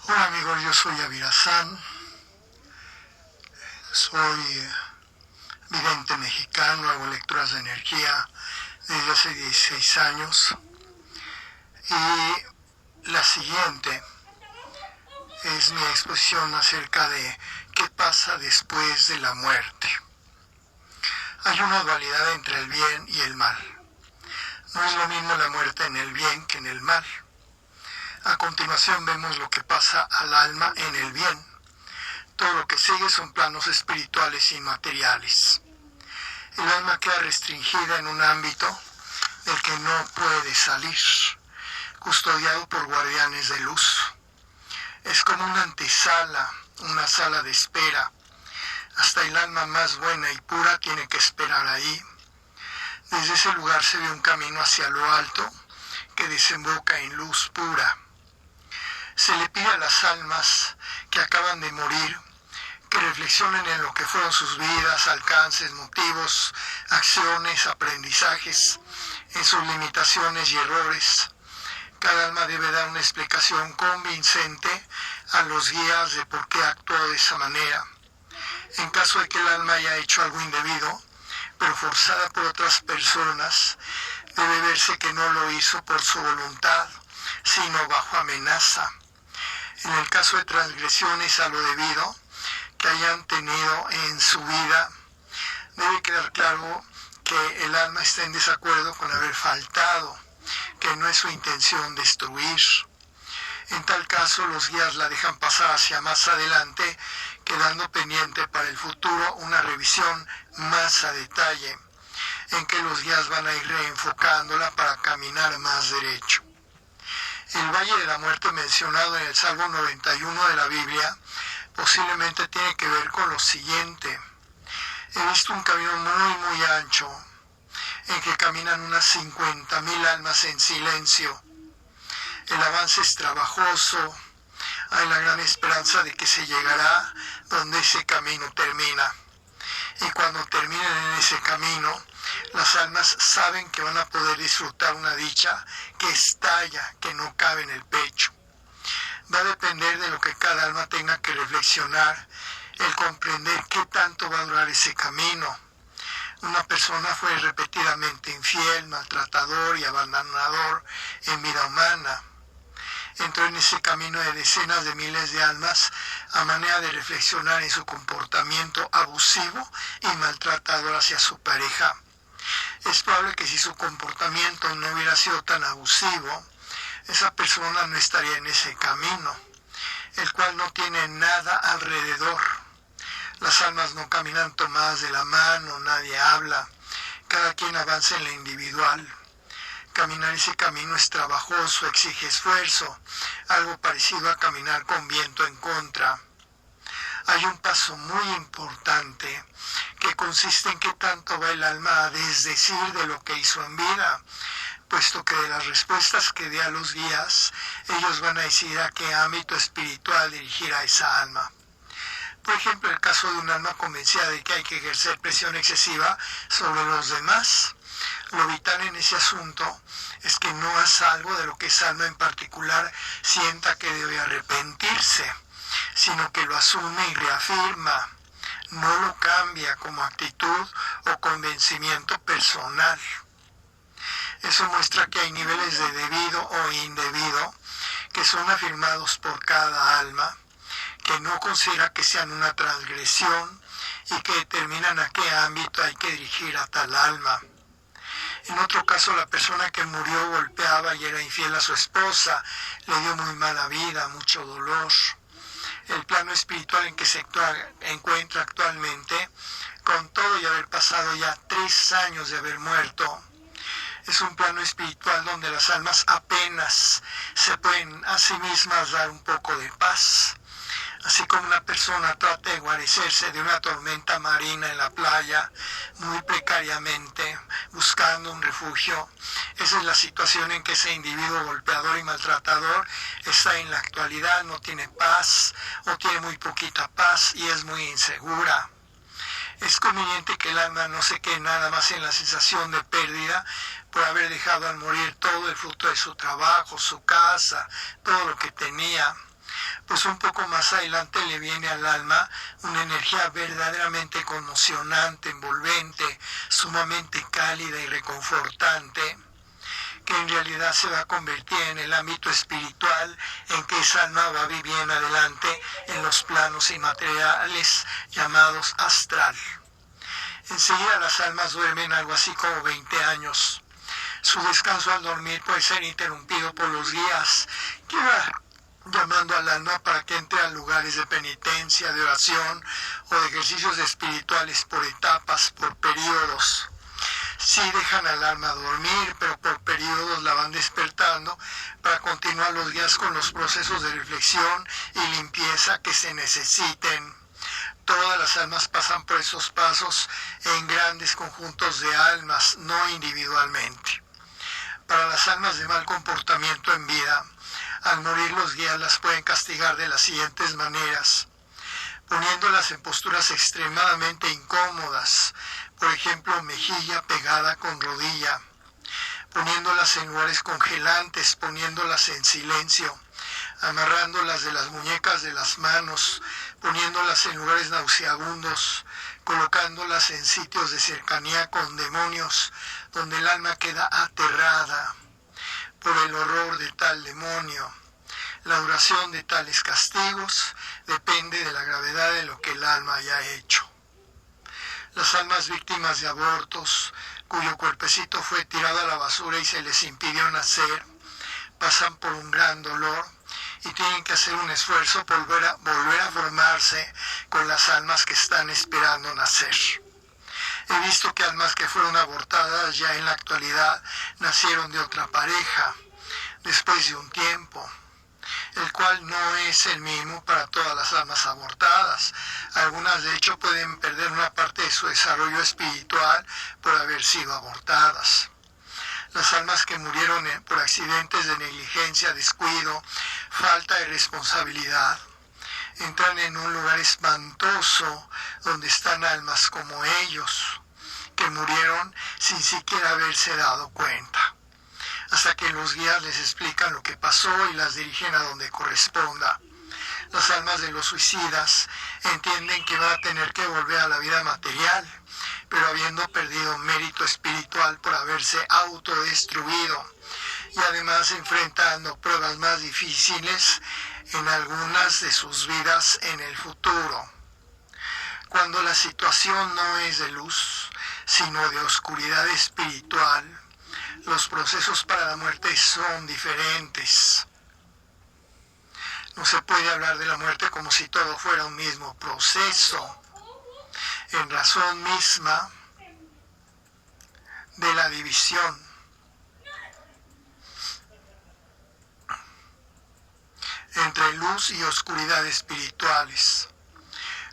Hola amigos, yo soy Avirazán, soy vidente mexicano, hago lecturas de energía desde hace 16 años y la siguiente es mi exposición acerca de qué pasa después de la muerte. Hay una dualidad entre el bien y el mal. No es lo mismo la muerte en el bien que en el mal. A continuación vemos lo que pasa al alma en el bien. Todo lo que sigue son planos espirituales y materiales. El alma queda restringida en un ámbito del que no puede salir, custodiado por guardianes de luz. Es como una antesala, una sala de espera. Hasta el alma más buena y pura tiene que esperar ahí. Desde ese lugar se ve un camino hacia lo alto que desemboca en luz pura. Se le pide a las almas que acaban de morir que reflexionen en lo que fueron sus vidas, alcances, motivos, acciones, aprendizajes, en sus limitaciones y errores. Cada alma debe dar una explicación convincente a los guías de por qué actuó de esa manera. En caso de que el alma haya hecho algo indebido, pero forzada por otras personas, debe verse que no lo hizo por su voluntad, sino bajo amenaza. En el caso de transgresiones a lo debido que hayan tenido en su vida, debe quedar claro que el alma está en desacuerdo con haber faltado, que no es su intención destruir. En tal caso, los guías la dejan pasar hacia más adelante, quedando pendiente para el futuro una revisión más a detalle, en que los guías van a ir reenfocándola para caminar más derecho. El Valle de la Muerte mencionado en el Salmo 91 de la Biblia posiblemente tiene que ver con lo siguiente. He visto un camino muy ancho en que caminan unas 50,000 almas en silencio. El avance es trabajoso, hay la gran esperanza de que se llegará donde ese camino termina. Y cuando terminen en ese camino, las almas saben que van a poder disfrutar una dicha que estalla, que no cabe en el pecho. Va a depender de lo que cada alma tenga que reflexionar, el comprender qué tanto va a durar ese camino. Una persona fue repetidamente infiel, maltratador y abandonador en vida humana. Entró en ese camino de decenas de miles de almas a manera de reflexionar en su comportamiento abusivo y maltratador hacia su pareja. Es probable que si su comportamiento no hubiera sido tan abusivo, esa persona no estaría en ese camino, el cual no tiene nada alrededor. Las almas no caminan tomadas de la mano, nadie habla, cada quien avanza en lo individual. Caminar ese camino es trabajoso, exige esfuerzo, algo parecido a caminar con viento en contra. Hay un paso muy importante que consiste en qué tanto va el alma a desdecir de lo que hizo en vida, puesto que de las respuestas que dé a los guías, ellos van a decidir a qué ámbito espiritual dirigir a esa alma. Por ejemplo, el caso de un alma convencida de que hay que ejercer presión excesiva sobre los demás. Lo vital en ese asunto es que no haga algo de lo que esa alma en particular sienta que debe arrepentirse, sino que lo asume y reafirma. No lo cambia como actitud o convencimiento personal. Eso muestra que hay niveles de debido o indebido que son afirmados por cada alma, que no considera que sean una transgresión y que determinan a qué ámbito hay que dirigir a tal alma. En otro caso, la persona que murió golpeaba y era infiel a su esposa, le dio muy mala vida, mucho dolor. El plano espiritual en que se encuentra actualmente, con todo y haber pasado ya 3 años de haber muerto, es un plano espiritual donde las almas apenas se pueden a sí mismas dar un poco de paz. Así como una persona trata de guarecerse de una tormenta marina en la playa, muy precariamente, buscando un refugio. Esa es la situación en que ese individuo golpeador y maltratador está en la actualidad, no tiene paz, o tiene muy poquita paz y es muy insegura. Es conveniente que el alma no se quede nada más en la sensación de pérdida por haber dejado al morir todo el fruto de su trabajo, su casa, todo lo que tenía. Pues un poco más adelante le viene al alma una energía verdaderamente conmocionante, envolvente, sumamente cálida y reconfortante, que en realidad se va a convertir en el ámbito espiritual en que esa alma va a vivir en adelante en los planos inmateriales llamados astral. Enseguida las almas duermen algo así como 20 años. Su descanso al dormir puede ser interrumpido por los guías que van llamando al alma para que entre a lugares de penitencia, de oración o de ejercicios espirituales por etapas, por periodos. Sí dejan al alma dormir, pero por periodos la van despertando para continuar los días con los procesos de reflexión y limpieza que se necesiten. Todas las almas pasan por esos pasos en grandes conjuntos de almas, no individualmente. Para las almas de mal comportamiento en vida, al morir los guías las pueden castigar de las siguientes maneras: poniéndolas en posturas extremadamente incómodas, por ejemplo, mejilla pegada con rodilla, poniéndolas en lugares congelantes, poniéndolas en silencio, amarrándolas de las muñecas de las manos, poniéndolas en lugares nauseabundos, colocándolas en sitios de cercanía con demonios, donde el alma queda aterrada por el horror de tal demonio. La duración de tales castigos depende de la gravedad de lo que el alma haya hecho. Las almas víctimas de abortos, cuyo cuerpecito fue tirado a la basura y se les impidió nacer, pasan por un gran dolor y tienen que hacer un esfuerzo por volver a formarse con las almas que están esperando nacer. He visto que almas que fueron abortadas ya en la actualidad nacieron de otra pareja, después de un tiempo, el cual no es el mismo para todas las almas abortadas. Algunas de hecho pueden perder una parte de su desarrollo espiritual por haber sido abortadas. Las almas que murieron por accidentes de negligencia, descuido, falta de responsabilidad, entran en un lugar espantoso donde están almas como ellos, que murieron sin siquiera haberse dado cuenta, hasta que los guías les explican lo que pasó y las dirigen a donde corresponda. Las almas de los suicidas entienden que van a tener que volver a la vida material, pero habiendo perdido mérito espiritual por haberse autodestruido, y además enfrentando pruebas más difíciles en algunas de sus vidas en el futuro. Cuando la situación no es de luz, sino de oscuridad espiritual, los procesos para la muerte son diferentes. No se puede hablar de la muerte como si todo fuera un mismo proceso, en razón misma de la división entre luz y oscuridad espirituales.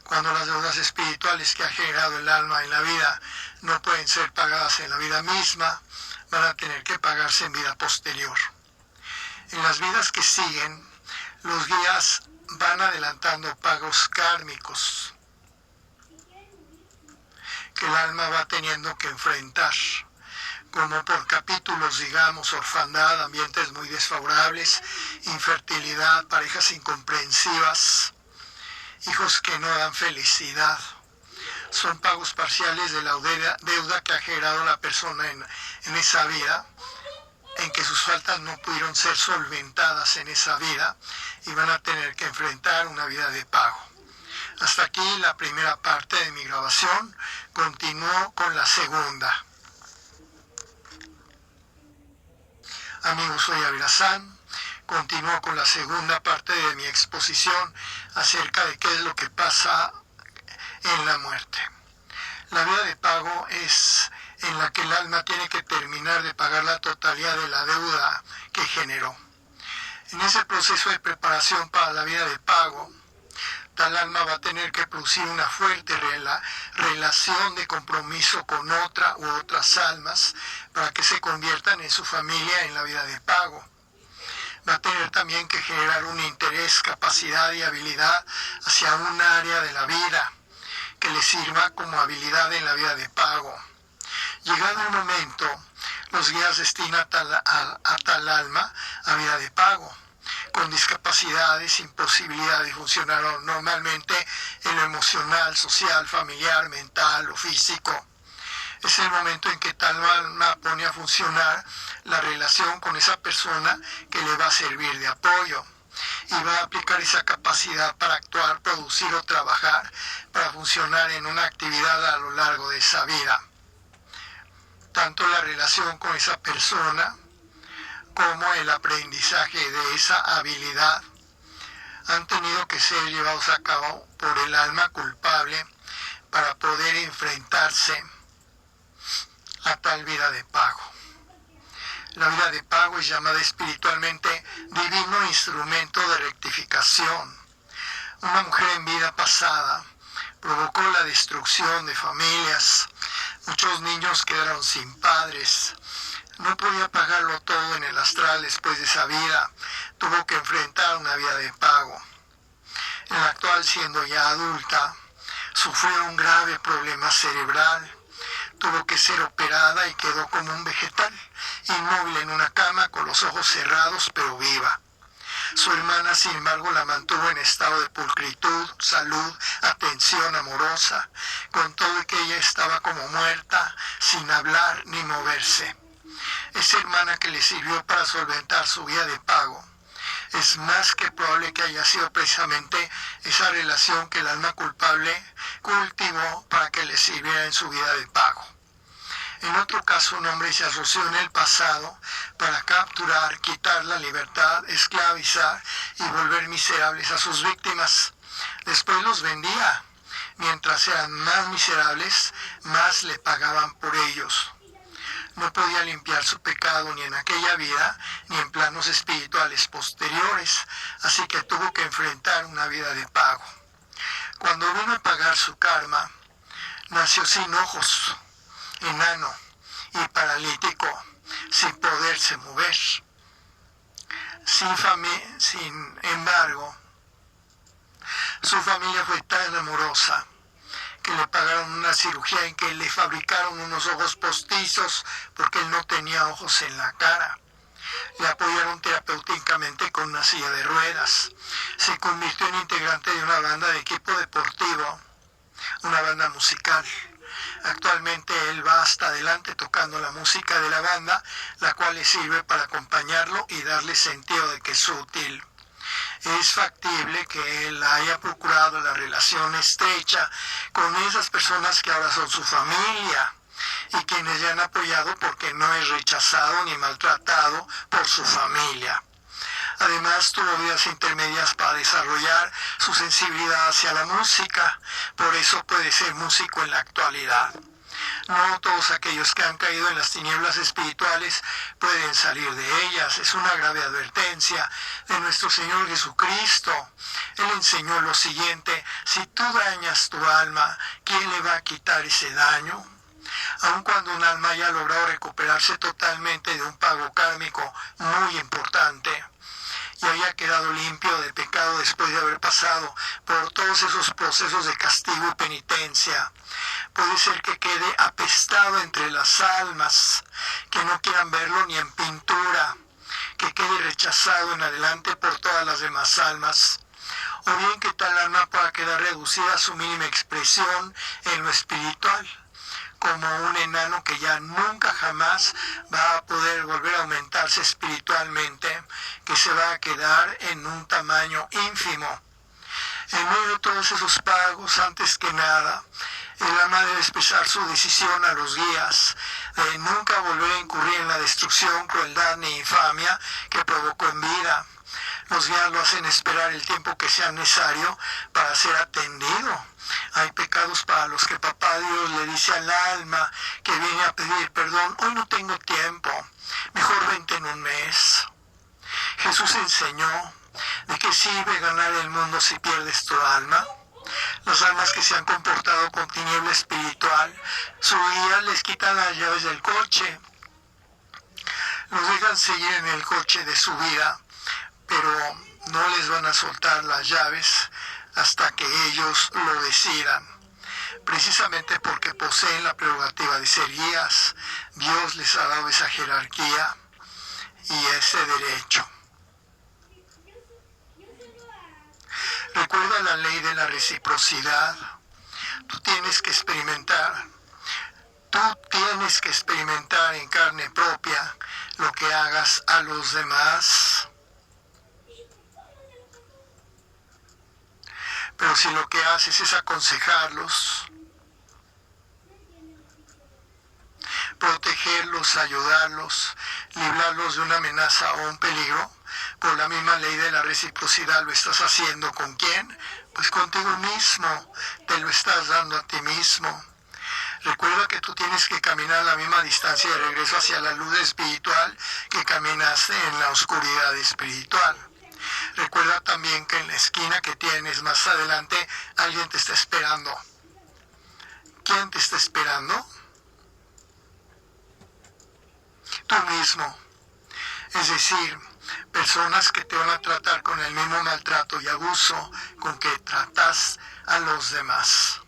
Cuando las deudas espirituales que ha generado el alma en la vida no pueden ser pagadas en la vida misma, van a tener que pagarse en vida posterior. En las vidas que siguen, los guías van adelantando pagos kármicos que el alma va teniendo que enfrentar, como por capítulos, digamos, orfandad, ambientes muy desfavorables, infertilidad, parejas incomprensivas, hijos que no dan felicidad. Son pagos parciales de la deuda que ha generado la persona en esa vida, en que sus faltas no pudieron ser solventadas en esa vida y van a tener que enfrentar una vida de pago. Hasta aquí la primera parte de mi grabación. Continúo con la segunda. Amigos, soy Avirazán. Continúo con la segunda parte de mi exposición acerca de qué es lo que pasa en la muerte. La vida de pago es en la que el alma tiene que terminar de pagar la totalidad de la deuda que generó. En ese proceso de preparación para la vida de pago, tal alma va a tener que producir una fuerte relación de compromiso con otra u otras almas para que se conviertan en su familia en la vida de pago. Va a tener también que generar un interés, capacidad y habilidad hacia un área de la vida que le sirva como habilidad en la vida de pago. Llegado el momento, los guías destinan a tal alma a vida de pago, con discapacidades, imposibilidad de funcionar normalmente en lo emocional, social, familiar, mental o físico. Es el momento en que tal alma pone a funcionar la relación con esa persona que le va a servir de apoyo y va a aplicar esa capacidad para actuar, producir o trabajar para funcionar en una actividad a lo largo de esa vida. Tanto la relación con esa persona como el aprendizaje de esa habilidad han tenido que ser llevados a cabo por el alma culpable para poder enfrentarse a tal vida de pago. La vida de pago es llamada espiritualmente divino instrumento de rectificación. Una mujer en vida pasada provocó la destrucción de familias. Muchos niños quedaron sin padres. No podía pagarlo todo en el astral después de esa vida. Tuvo que enfrentar una vida de pago. En la actual, siendo ya adulta, sufrió un grave problema cerebral. Tuvo que ser operada y quedó como un vegetal, inmóvil en una cama con los ojos cerrados pero viva. Su hermana, sin embargo, la mantuvo en estado de pulcritud, salud, atención amorosa, con todo y que ella estaba como muerta, sin hablar ni moverse. Esa hermana que le sirvió para solventar su vida de pago, es más que probable que haya sido precisamente esa relación que el alma culpable cultivó para que le sirviera en su vida de pago. En otro caso, un hombre se asoció en el pasado para capturar, quitar la libertad, esclavizar y volver miserables a sus víctimas. Después los vendía. Mientras eran más miserables, más le pagaban por ellos. No podía limpiar su pecado ni en aquella vida, ni en planos espirituales posteriores, así que tuvo que enfrentar una vida de pago. Cuando vino a pagar su karma, nació sin ojos, enano y paralítico, sin poderse mover. Sin embargo, su familia fue tan amorosa que le pagaron una cirugía en que le fabricaron unos ojos postizos porque él no tenía ojos en la cara. Le apoyaron terapéuticamente con una silla de ruedas. Se convirtió en integrante de una banda de equipo deportivo, una banda musical. Actualmente él va hasta adelante tocando la música de la banda, la cual le sirve para acompañarlo y darle sentido de que es útil. Es factible que él haya procurado la relación estrecha con esas personas que ahora son su familia y quienes le han apoyado porque no es rechazado ni maltratado por su familia. Además, tuvo vidas intermedias para desarrollar su sensibilidad hacia la música, por eso puede ser músico en la actualidad. No todos aquellos que han caído en las tinieblas espirituales pueden salir de ellas. Es una grave advertencia de nuestro Señor Jesucristo. Él enseñó lo siguiente: si tú dañas tu alma, ¿quién le va a quitar ese daño? Aun cuando un alma haya logrado recuperarse totalmente de un pago kármico muy importante y haya quedado limpio de pecado después de haber pasado por todos esos procesos de castigo y penitencia, puede ser que quede apestado entre las almas, que no quieran verlo ni en pintura, que quede rechazado en adelante por todas las demás almas, o bien que tal alma pueda quedar reducida a su mínima expresión en lo espiritual, como un enano que ya nunca jamás va a poder volver a aumentarse espiritualmente, que se va a quedar en un tamaño ínfimo. En medio de todos esos pagos, antes que nada, el alma debe expresar su decisión a los guías de nunca volver a incurrir en la destrucción, crueldad ni infamia que provocó en vida. Los guías lo hacen esperar el tiempo que sea necesario para ser atendido. Hay pecados para los que Papá Dios le dice al alma que viene a pedir perdón: hoy no tengo tiempo, mejor vente en un mes. Jesús enseñó: ¿de qué sirve ganar el mundo si pierdes tu alma? Las almas que se han comportado con tiniebla espiritual, su guía les quita las llaves del coche. Los dejan seguir en el coche de su vida, pero no les van a soltar las llaves hasta que ellos lo decidan. Precisamente porque poseen la prerrogativa de ser guías, Dios les ha dado esa jerarquía y ese derecho. Recuerda la ley de la reciprocidad. Tú tienes que experimentar en carne propia lo que hagas a los demás. Pero si lo que haces es aconsejarlos, protegerlos, ayudarlos, librarlos de una amenaza o un peligro, por la misma ley de la reciprocidad lo estás haciendo. ¿Con quién? Pues contigo mismo, te lo estás dando a ti mismo. Recuerda que tú tienes que caminar la misma distancia de regreso hacia la luz espiritual que caminaste en la oscuridad espiritual. Recuerda también que en la esquina que tienes más adelante alguien te está esperando. ¿Quién te está esperando? Tú mismo. Es decir, personas que te van a tratar con el mismo maltrato y abuso con que tratas a los demás.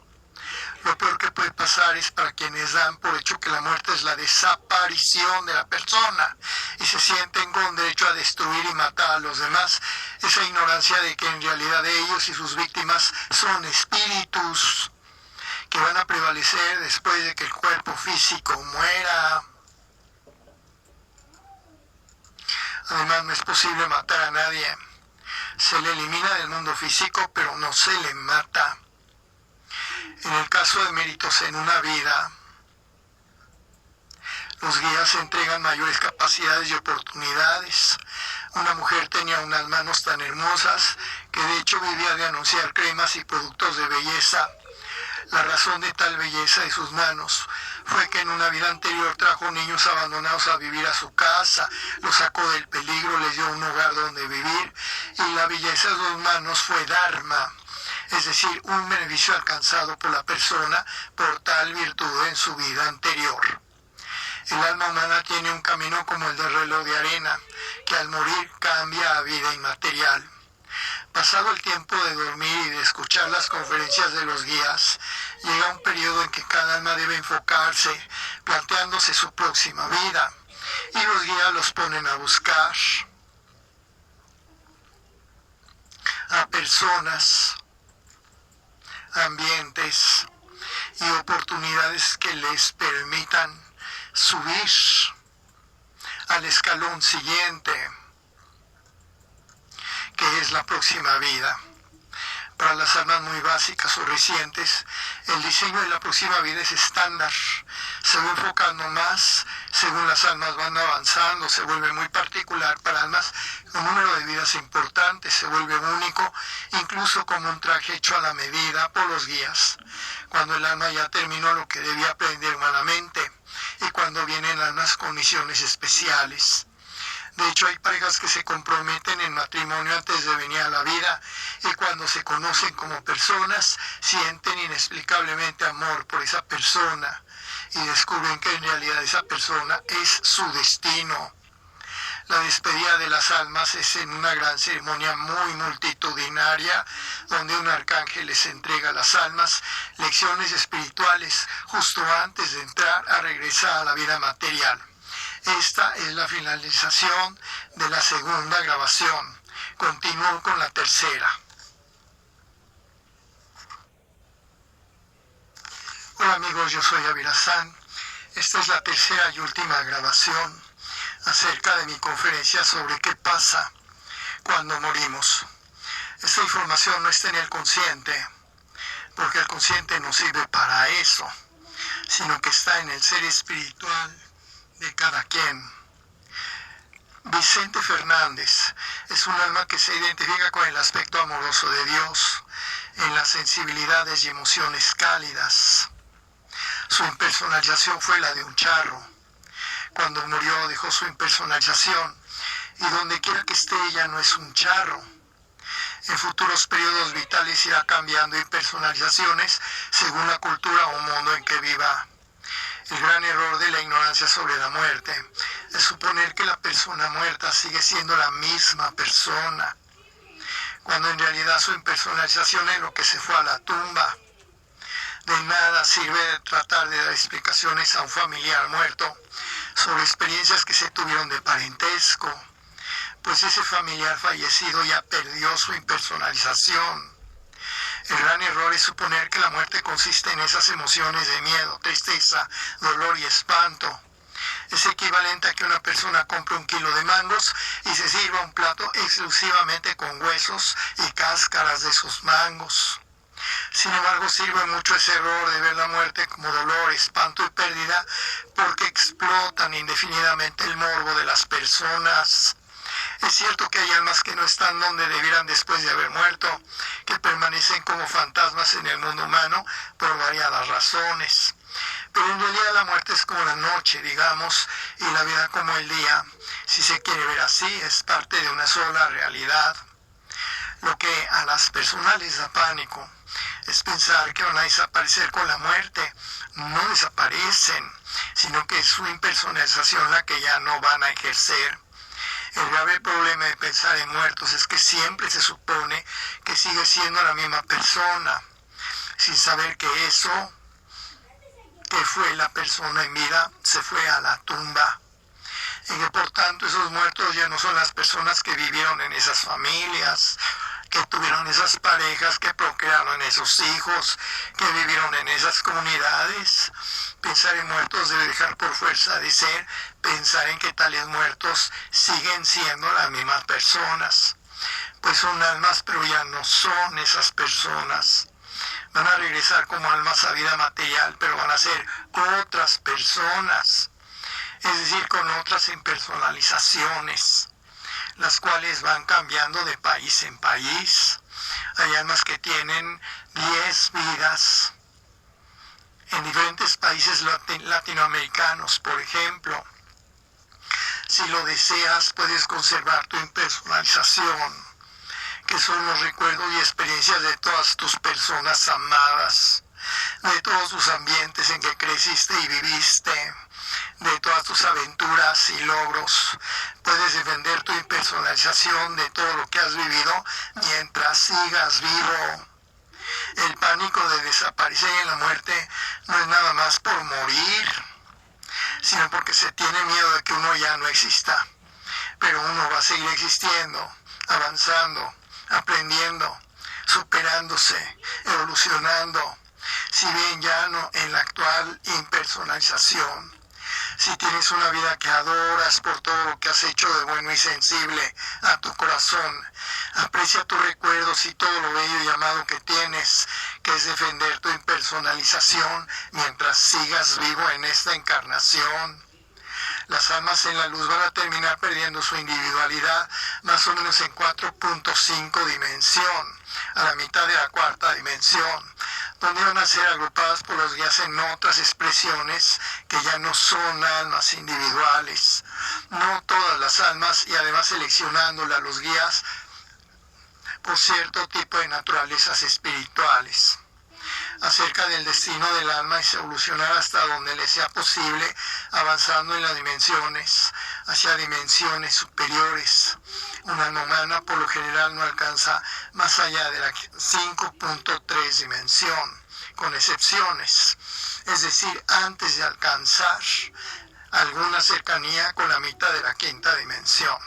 Lo peor que puede pasar es para quienes dan por hecho que la muerte es la desaparición de la persona y se sienten con derecho a destruir y matar a los demás. Esa ignorancia de que en realidad ellos y sus víctimas son espíritus que van a prevalecer después de que el cuerpo físico muera. Además, no es posible matar a nadie. Se le elimina del mundo físico, pero no se le mata. En el caso de méritos en una vida, los guías entregan mayores capacidades y oportunidades. Una mujer tenía unas manos tan hermosas que de hecho vivía de anunciar cremas y productos de belleza. La razón de tal belleza de sus manos fue que en una vida anterior trajo niños abandonados a vivir a su casa, los sacó del peligro, les dio un hogar donde vivir, y la belleza de sus manos fue dharma, es decir, un beneficio alcanzado por la persona por tal virtud en su vida anterior. El alma humana tiene un camino como el del reloj de arena, que al morir cambia a vida inmaterial. Pasado el tiempo de dormir y de escuchar las conferencias de los guías, llega un periodo en que cada alma debe enfocarse, planteándose su próxima vida, y los guías los ponen a buscar a personas, ambientes y oportunidades que les permitan subir al escalón siguiente, que es la próxima vida. Para las almas muy básicas o recientes, el diseño de la próxima vida es estándar. Se va enfocando más según las almas van avanzando, se vuelve muy particular para almas con un número de vidas importantes, se vuelve único, incluso como un traje hecho a la medida por los guías. Cuando el alma ya terminó lo que debía aprender humanamente y cuando vienen almas con misiones especiales. De hecho, hay parejas que se comprometen en matrimonio antes de venir a la vida y cuando se conocen como personas, sienten inexplicablemente amor por esa persona y descubren que en realidad esa persona es su destino. La despedida de las almas es en una gran ceremonia muy multitudinaria, donde un arcángel les entrega a las almas lecciones espirituales justo antes de entrar a regresar a la vida material. Esta es la finalización de la segunda grabación. Continúo con la tercera. Hola amigos, yo soy Avirazán. Esta es la tercera y última grabación acerca de mi conferencia sobre qué pasa cuando morimos. Esta información no está en el consciente, porque el consciente no sirve para eso, sino que está en el ser espiritual de cada quien. Vicente Fernández es un alma que se identifica con el aspecto amoroso de Dios, en las sensibilidades y emociones cálidas. Su impersonalización fue la de un charro. Cuando murió dejó su impersonalización, y donde quiera que esté ella no es un charro. En futuros periodos vitales irá cambiando impersonalizaciones según la cultura o mundo en que viva. El gran error de la ignorancia sobre la muerte es suponer que la persona muerta sigue siendo la misma persona, cuando en realidad su impersonalización es lo que se fue a la tumba. De nada sirve tratar de dar explicaciones a un familiar muerto sobre experiencias que se tuvieron de parentesco, pues ese familiar fallecido ya perdió su impersonalización. El gran error es suponer que la muerte consiste en esas emociones de miedo, tristeza, dolor y espanto. Es equivalente a que una persona compre 1 kilo de mangos y se sirva un plato exclusivamente con huesos y cáscaras de esos mangos. Sin embargo, sirve mucho ese error de ver la muerte como dolor, espanto y pérdida, porque explotan indefinidamente el morbo de las personas. Es cierto que hay almas que no están donde debieran después de haber muerto, que permanecen como fantasmas en el mundo humano por variadas razones. Pero en realidad la muerte es como la noche, digamos, y la vida como el día. Si se quiere ver así, es parte de una sola realidad. Lo que a las personas les da pánico es pensar que van a desaparecer con la muerte. No desaparecen, sino que es su impersonalización la que ya no van a ejercer. El grave problema de pensar en muertos es que siempre se supone que sigue siendo la misma persona, sin saber que eso que fue la persona en vida se fue a la tumba. Y que por tanto esos muertos ya no son las personas que vivieron en esas familias, que tuvieron esas parejas, que procrearon esos hijos, que vivieron en esas comunidades. Pensar en muertos debe dejar por fuerza de ser pensar en que tales muertos siguen siendo las mismas personas, pues son almas pero ya no son esas personas. Van a regresar como almas a vida material, pero van a ser otras personas, es decir, con otras impersonalizaciones, las cuales van cambiando de país en país. Hay almas que tienen 10 vidas en diferentes países latinoamericanos, por ejemplo. Si lo deseas, puedes conservar tu impersonalización, que son los recuerdos y experiencias de todas tus personas amadas, de todos tus ambientes en que creciste y viviste, de todas tus aventuras y logros. Puedes defender tu impersonalización de todo lo que has vivido mientras sigas vivo. El pánico de desaparecer en la muerte no es nada más por morir, sino porque se tiene miedo de que uno ya no exista. Pero uno va a seguir existiendo, avanzando, aprendiendo, superándose, evolucionando, si bien ya no en la actual impersonalización. Si tienes una vida que adoras por todo lo que has hecho de bueno y sensible a tu corazón, aprecia tus recuerdos y todo lo bello y amado que tienes, que es defender tu impersonalización mientras sigas vivo en esta encarnación. Las almas en la luz van a terminar perdiendo su individualidad más o menos en 4.5 dimensión, a la mitad de la cuarta dimensión, donde van a ser agrupadas por los guías en otras expresiones que ya no son almas individuales. No todas las almas, y además seleccionándolas los guías por cierto tipo de naturalezas espirituales. Acerca del destino del alma es evolucionar hasta donde le sea posible, avanzando en las dimensiones, hacia dimensiones superiores. Una alma humana por lo general no alcanza más allá de la 5.3 dimensión, con excepciones, es decir, antes de alcanzar alguna cercanía con la mitad de la quinta dimensión.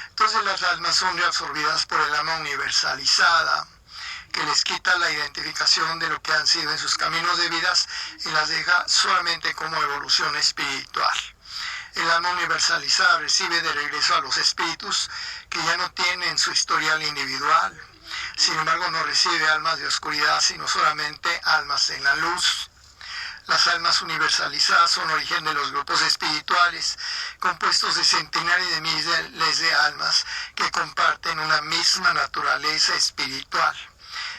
Entonces las almas son reabsorbidas por el alma universalizada, que les quita la identificación de lo que han sido en sus caminos de vidas y las deja solamente como evolución espiritual. El alma universalizada recibe de regreso a los espíritus que ya no tienen su historial individual. Sin embargo, no recibe almas de oscuridad, sino solamente almas en la luz. Las almas universalizadas son origen de los grupos espirituales, compuestos de centenares de miles de almas que comparten una misma naturaleza espiritual,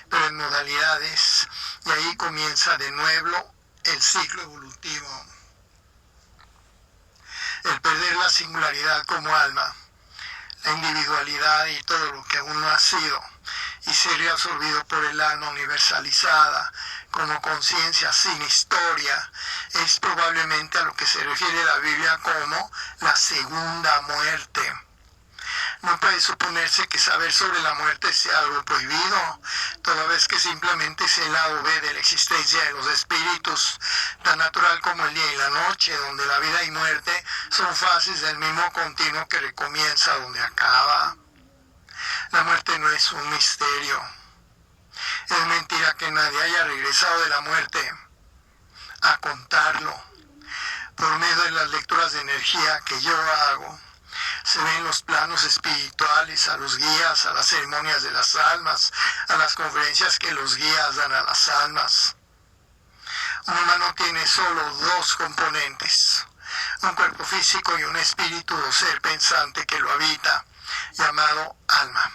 pero en modalidades, y ahí comienza de nuevo el ciclo evolutivo. El perder la singularidad como alma, la individualidad y todo lo que uno ha sido, y ser reabsorbido por el alma universalizada como conciencia sin historia, es probablemente a lo que se refiere la Biblia como la segunda muerte. No puede suponerse que saber sobre la muerte sea algo prohibido, toda vez que simplemente es el lado B de la existencia de los espíritus, tan natural como el día y la noche, donde la vida y muerte son fases del mismo continuo que recomienza donde acaba. La muerte no es un misterio. Es mentira que nadie haya regresado de la muerte a contarlo. Por medio de las lecturas de energía que yo hago, se ven los planos espirituales, a los guías, a las ceremonias de las almas, a las conferencias que los guías dan a las almas. Un humano tiene solo dos componentes, un cuerpo físico y un espíritu o ser pensante que lo habita, llamado alma.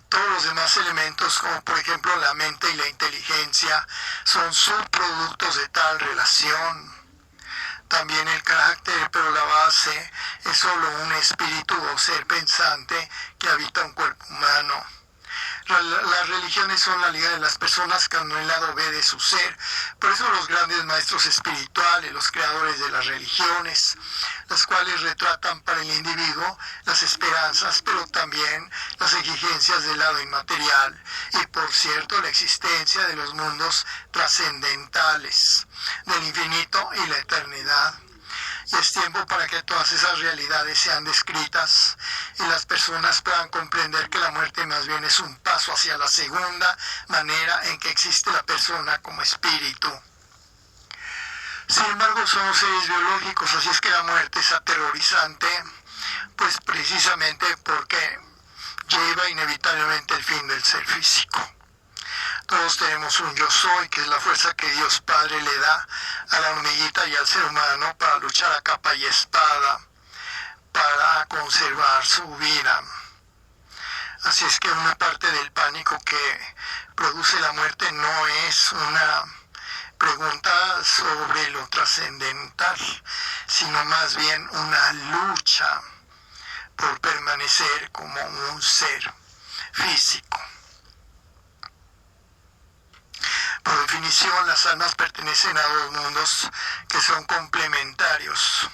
Todos los demás elementos, como por ejemplo la mente y la inteligencia, son subproductos de tal relación. También el carácter, pero la base es solo un espíritu o ser pensante que habita un cuerpo humano. Las religiones son la liga de las personas que han el lado B de su ser. Por eso los grandes maestros espirituales, los creadores de las religiones, las cuales retratan para el individuo las esperanzas, pero también las exigencias del lado inmaterial y, por cierto, la existencia de los mundos trascendentales, del infinito y la eternidad. Y es tiempo para que todas esas realidades sean descritas y las personas puedan comprender que la muerte más bien es un paso hacia la segunda manera en que existe la persona como espíritu. Sin embargo, somos seres biológicos, así es que la muerte es aterrorizante, pues precisamente porque lleva inevitablemente el fin del ser físico. Todos tenemos un yo soy, que es la fuerza que Dios Padre le da a la hormiguita y al ser humano para luchar a capa y espada, para conservar su vida. Así es que una parte del pánico que produce la muerte no es una pregunta sobre lo trascendental, sino más bien una lucha por permanecer como un ser físico. Por definición, las almas pertenecen a dos mundos que son complementarios.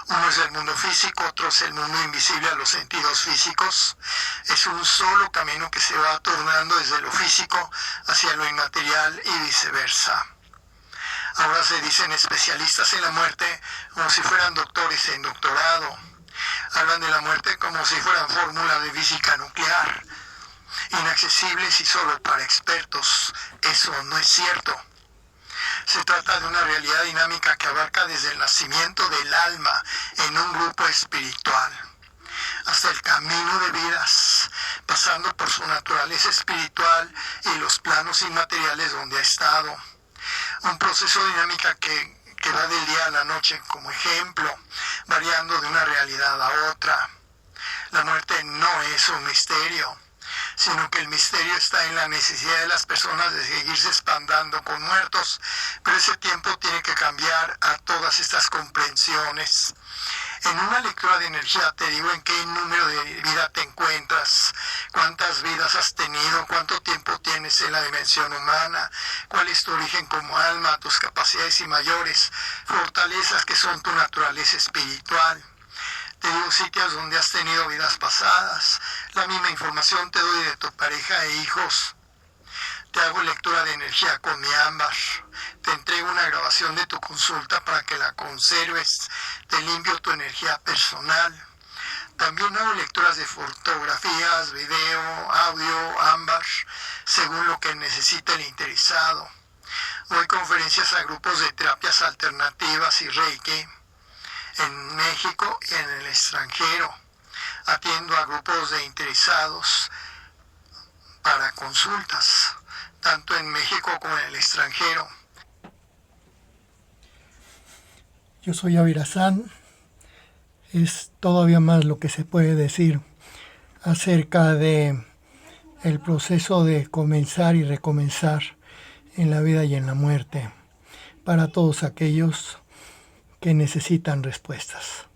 Uno es el mundo físico, otro es el mundo invisible a los sentidos físicos. Es un solo camino que se va tornando desde lo físico hacia lo inmaterial y viceversa. Ahora se dicen especialistas en la muerte como si fueran doctores en doctorado. Hablan de la muerte como si fueran fórmulas de física nuclear, inaccesibles y solo para expertos. Eso no es cierto. Se trata de una realidad dinámica que abarca desde el nacimiento del alma en un grupo espiritual, hasta el camino de vidas, pasando por su naturaleza espiritual y los planos inmateriales donde ha estado. Un proceso dinámico que va del día a la noche como ejemplo, variando de una realidad a otra. La muerte no es un misterio, sino que el misterio está en la necesidad de las personas de seguirse espantando con muertos, pero ese tiempo tiene que cambiar a todas estas comprensiones. En una lectura de energía te digo en qué número de vida te encuentras, cuántas vidas has tenido, cuánto tiempo tienes en la dimensión humana, cuál es tu origen como alma, tus capacidades y mayores fortalezas que son tu naturaleza espiritual. Te digo sitios donde has tenido vidas pasadas. La misma información te doy de tu pareja e hijos. Te hago lectura de energía con mi ámbar. Te entrego una grabación de tu consulta para que la conserves. Te limpio tu energía personal. También hago lecturas de fotografías, video, audio, ámbar, según lo que necesite el interesado. Doy conferencias a grupos de terapias alternativas y Reiki en México y en el extranjero. Atiendo a grupos de interesados para consultas, tanto en México como en el extranjero. Yo soy Avirazán. Es todavía más lo que se puede decir acerca de el proceso de comenzar y recomenzar en la vida y en la muerte para todos aquellos que necesitan respuestas.